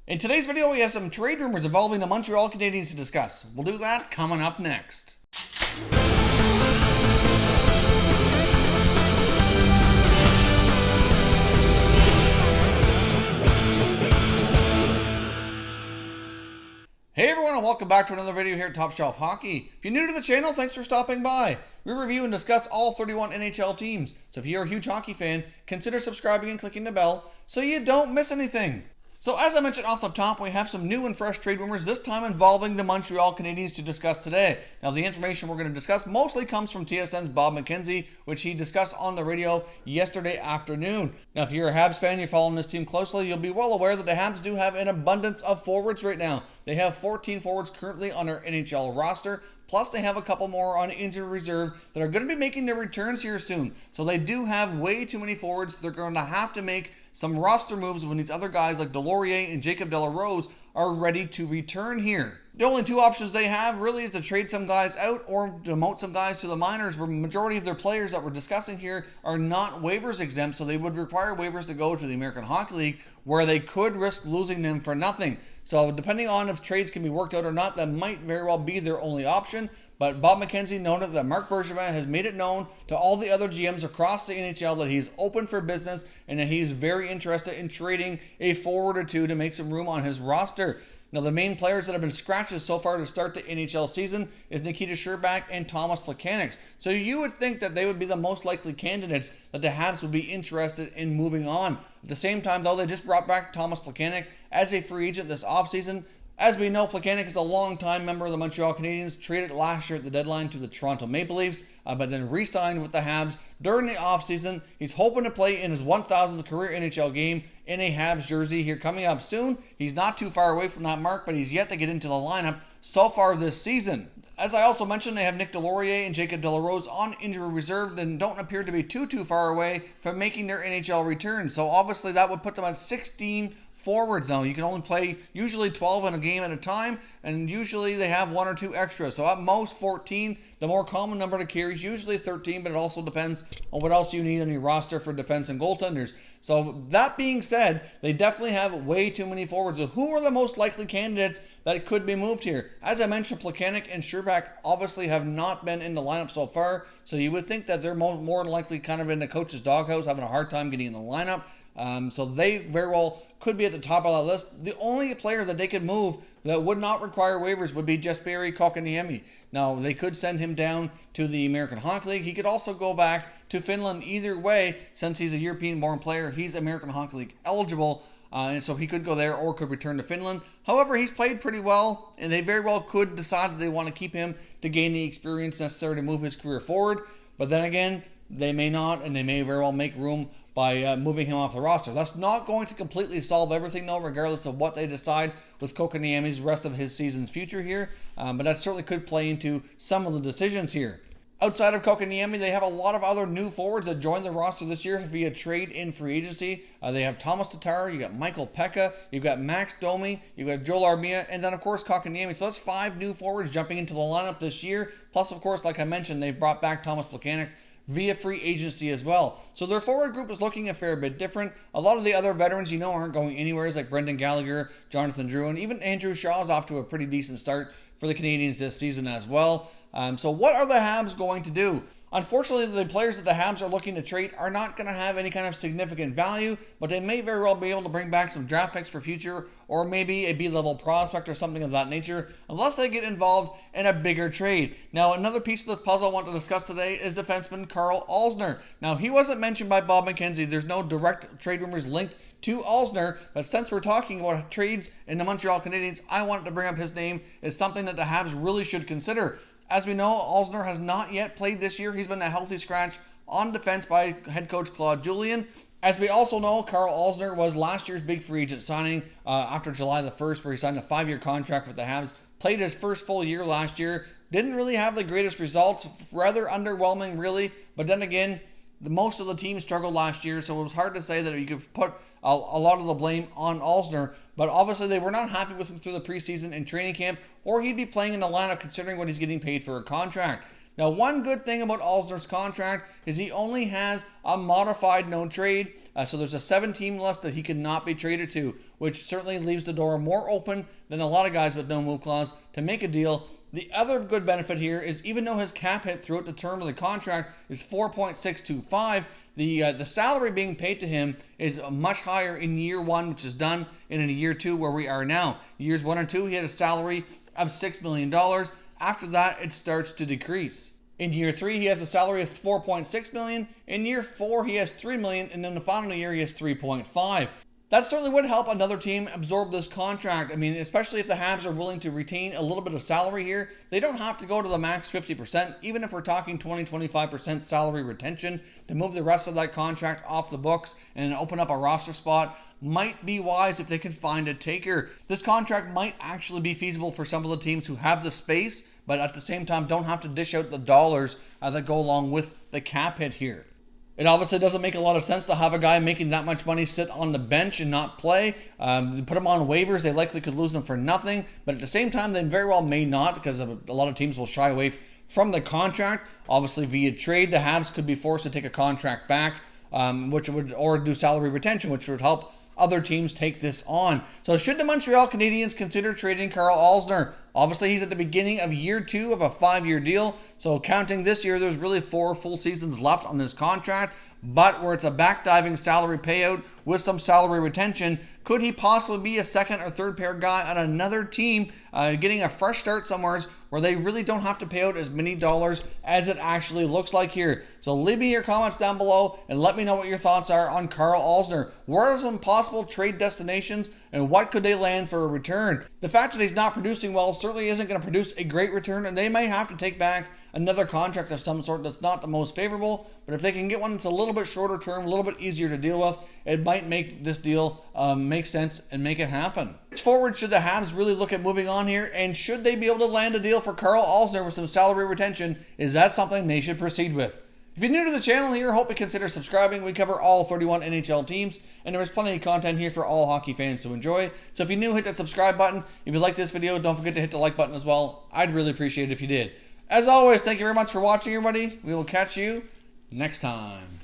In today's video, we have some trade rumors involving the Montreal Canadiens to discuss. We'll do that coming up next. Hey everyone, and welcome back to another video here at Top Shelf Hockey. If you're new to the channel, thanks for stopping by. We review and discuss all 31 NHL teams, so if you're a huge hockey fan, consider subscribing and clicking the bell so you don't miss anything. So as I mentioned off the top, we have some new and fresh trade rumors, this time involving the Montreal Canadiens to discuss today. Now the information we're going to discuss mostly comes from TSN's Bob McKenzie, which he discussed on the radio yesterday afternoon. Now if you're a Habs fan, you're following this team closely, you'll be well aware that the Habs do have an abundance of forwards right now. They have 14 forwards currently on their NHL roster, plus they have a couple more on injured reserve that are going to be making their returns here soon. So they do have way too many forwards. They're going to have to make some roster moves when these other guys like Delorier and Jacob Delarose are ready to return here. The only two options they have really is to trade some guys out or demote some guys to the minors, where the majority of their players that we're discussing here are not waivers exempt, so they would require waivers to go to the American Hockey League, where they could risk losing them for nothing. So depending on if trades can be worked out or not, that might very well be their only option. But Bob McKenzie noted that Marc Bergevin has made it known to all the other GMs across the NHL that he's open for business and that he's very interested in trading a forward or two to make some room on his roster. Now, the main players that have been scratches so far to start the NHL season is Nikita Scherbak and Thomas Plekanec. So you would think that they would be the most likely candidates that the Habs would be interested in moving on. At the same time, though, they just brought back Thomas Plekanec as a free agent this offseason. As we know, Plekanec is a long-time member of the Montreal Canadiens, traded last year at the deadline to the Toronto Maple Leafs, but then re-signed with the Habs during the offseason. He's hoping to play in his 1,000th career NHL game in a Habs jersey here coming up soon. He's not too far away from that mark, but he's yet to get into the lineup so far this season. As I also mentioned, they have Nick Delorier and Jacob Delarose on injury reserve and don't appear to be too far away from making their NHL return. So obviously that would put them at 16 forwards now. You can only play usually 12 in a game at a time, and usually they have one or two extras. So at most 14. The more common number to carry is usually 13, but it also depends on what else you need on your roster for defense and goaltenders. So that being said, they definitely have way too many forwards. So who are the most likely candidates that could be moved here? As I mentioned, Plekanec and Scherbak obviously have not been in the lineup so far, so you would think that they're more than likely kind of in the coach's doghouse, having a hard time getting in the lineup. So they very well could be at the top of that list. The only player that they could move that would not require waivers would be Jesperi Kotkaniemi. Now, they could send him down to the American Hockey League. He could also go back to Finland. Either way, since he's a European-born player, he's American Hockey League eligible, and so he could go there or could return to Finland. However, he's played pretty well, and they very well could decide that they want to keep him to gain the experience necessary to move his career forward. But then again, they may not, and they may very well make room by moving him off the roster. That's not going to completely solve everything, though, regardless of what they decide with Kotkaniemi's rest of his season's future here. But that certainly could play into some of the decisions here. Outside of Kotkaniemi, they have a lot of other new forwards that joined the roster this year via trade in free agency. They have Thomas Tatar, you got Michael Pekka, you've got Max Domi, you've got Joel Armia, and then of course Kotkaniemi. So that's 5 new forwards jumping into the lineup this year. Plus, of course, like I mentioned, they've brought back Thomas Plekanec via free agency as well. So their forward group is looking a fair bit different. A lot of the other veterans, aren't going anywhere, like Brendan Gallagher, Jonathan Drouin, and even Andrew Shaw is off to a pretty decent start for the Canadiens this season as well. So what are the Habs going to do? Unfortunately, the players that the Habs are looking to trade are not going to have any kind of significant value, but they may very well be able to bring back some draft picks for future, or maybe a B-level prospect or something of that nature, unless they get involved in a bigger trade. Now, another piece of this puzzle I want to discuss today is defenseman Karl Alzner. Now, he wasn't mentioned by Bob McKenzie. There's no direct trade rumors linked to Alzner, but since we're talking about trades in the Montreal Canadiens, I wanted to bring up his name as something that the Habs really should consider. As we know, Alzner has not yet played this year. He's been a healthy scratch on defense by head coach Claude Julien. As we also know, Karl Alzner was last year's big free agent signing after July the 1st, where he signed a 5-year contract with the Habs. Played his first full year last year. Didn't really have the greatest results. Rather underwhelming, really. But then again, most of the team struggled last year, so it was hard to say that you could put a lot of the blame on Alzner. But obviously they were not happy with him through the preseason and training camp, or he'd be playing in the lineup considering what he's getting paid for a contract. Now, one good thing about Alzner's contract is he only has a modified no trade, so there's a 7-team list that he cannot be traded to, which certainly leaves the door more open than a lot of guys with no move clause to make a deal. The other good benefit here is even though his cap hit throughout the term of the contract is 4.625, the salary being paid to him is much higher in year 1, which is done, and in year 2 where we are now. Years 1 and 2, he had a salary of $6 million. After that, it starts to decrease. In year 3, he has a salary of $4.6 million. In year 4, he has $3 million, and in the final year, he has $3.5. That certainly would help another team absorb this contract. I mean, especially if the Habs are willing to retain a little bit of salary here. They don't have to go to the max 50%, even if we're talking 20-25% salary retention to move the rest of that contract off the books and open up a roster spot. Might be wise if they can find a taker. This contract might actually be feasible for some of the teams who have the space, but at the same time don't have to dish out the dollars that go along with the cap hit here. It obviously doesn't make a lot of sense to have a guy making that much money sit on the bench and not play. Put him on waivers, they likely could lose him for nothing, but at the same time, they very well may not, because a lot of teams will shy away from the contract. Obviously, via trade, the Habs could be forced to take a contract back, or do salary retention, which would help other teams take this on. So should the Montreal Canadiens consider trading Karl Alzner? Obviously, he's at the beginning of year 2 of a 5-year deal. So counting this year, there's really 4 full seasons left on this contract. But where it's a backdiving salary payout with some salary retention, could he possibly be a second or third pair guy on another team, getting a fresh start somewhere where they really don't have to pay out as many dollars as it actually looks like here? So leave me your comments down below and let me know what your thoughts are on Karl Alzner. What are some possible trade destinations and what could they land for a return? The fact that he's not producing well certainly isn't going to produce a great return, and they may have to take back another contract of some sort that's not the most favorable, but if they can get one that's a little bit shorter term, a little bit easier to deal with, it might make this deal make sense and make it happen. Forward, should the Habs really look at moving on here, and should they be able to land a deal for Karl Alzner with some salary retention? Is that something they should proceed with? If you're new to the channel here, hope you consider subscribing. We cover all 31 NHL teams, and there is plenty of content here for all hockey fans to enjoy. So if you're new, hit that subscribe button. If you like this video, don't forget to hit the like button as well. I'd really appreciate it if you did. As always, thank you very much for watching, everybody. We will catch you next time.